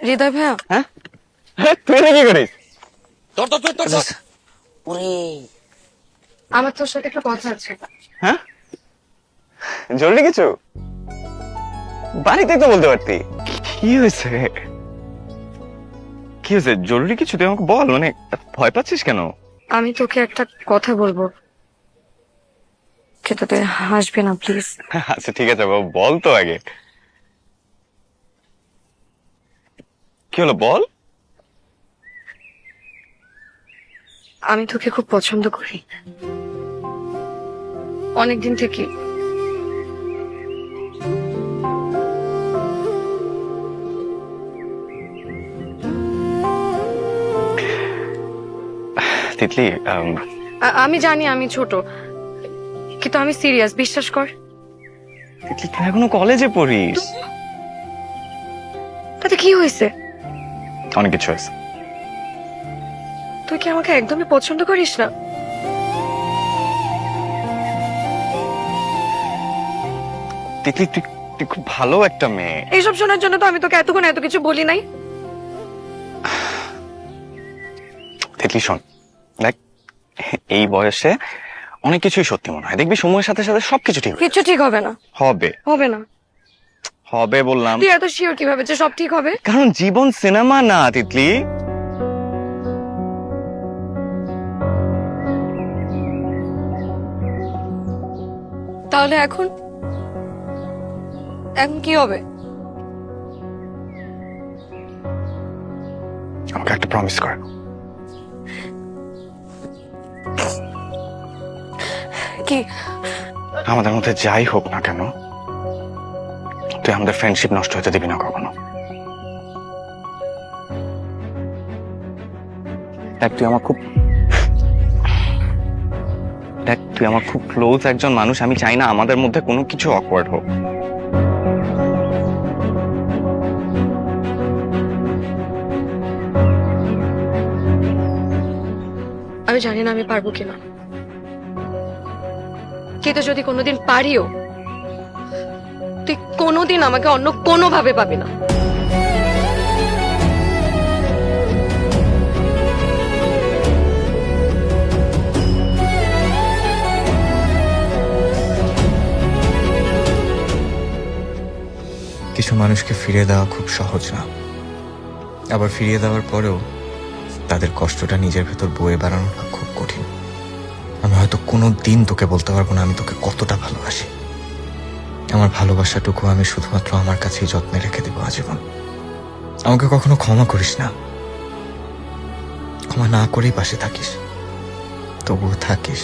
হৃদয় ভাইয়া, হ্যাঁ তুই এটা কি করিস? ওরে আমার তোর সাথে একটা কথা আছে। হ্যাঁ জরুরি কিছু? বাড়িতেই তো বলতে পারতি। কি হয়েছে? কি হয়েছে? জরুরি কিছু তুই আমাকে বল, মানে ভয় পাচ্ছিস কেন? আমি তোকে একটা কথা বলবো, কিন্তু তুই হাসবি না প্লিজ। আচ্ছা ঠিক আছে বাবা, বল তো আগে। কি হলো বল। আমি তোকে খুব পছন্দ করি, অনেকদিন থেকে। তিতলি, আমি জানি আমি ছোট, কিন্তু আমি সিরিয়াস, বিশ্বাস কর। তিতলি তুই এখনো কলেজে পড়িস। তাতে কি হয়েছে? অনেক কিছু হয়েছে। তুই কি আমাকে একদমই পছন্দ করিস না? তিতলি তুই তুই খুব ভালো একটা মেয়ে। এইসব শোনার জন্য তো আমি তোকে এতক্ষণ এত কিছু বলি নাই। তিতলি শোন, দেখ এই বয়সে অনেক কিছুই সত্যি মনে হয়, দেখবি সময়ের সাথে সাথে সবকিছু ঠিক কিছু ঠিক হবে না। হবে। হবে না? হবে বললাম। তুই এত শিওর কিভাবে যে সব ঠিক হবে? কারণ জীবন সিনেমা না তিতলি। তাহলে এখন এখন কি হবে? আমাকে একটা প্রমিস কর। কি? আমাদের মধ্যে যাই হোক না কেন, তুই আমাদের ফ্রেন্ডশিপ নষ্ট হতে দিবি না কখনো। দেখ তুই আমার খুব ক্লোজ একজন মানুষ, আমি চাই না আমাদের মধ্যে কোনো কিছু অকওয়ার্ড হোক। আমি জানি না আমি পারবো কিনা, কিন্তু যদি কোনোদিন পারিও, তুই কোনোদিন আমাকে অন্য কোনোভাবে পাবি না। কিছু মানুষকে ফিরিয়ে দেওয়া খুব সহজ না, আবার ফিরিয়ে দেওয়ার পরেও তাদের কষ্টটা নিজের ভেতর বয়ে বেড়ানোটা খুব কঠিন। আমি হয়তো কোনো দিন তোকে বলতে পারবো না আমি তোকে কতটা ভালোবাসি। আমার ভালোবাসাটুকু আমি শুধুমাত্র আমার কাছেই যত্নে রেখে দেবো আজীবন। আমাকে কখনো ক্ষমা করিস না, ক্ষমা না করেই পাশে থাকিস, তবুও থাকিস।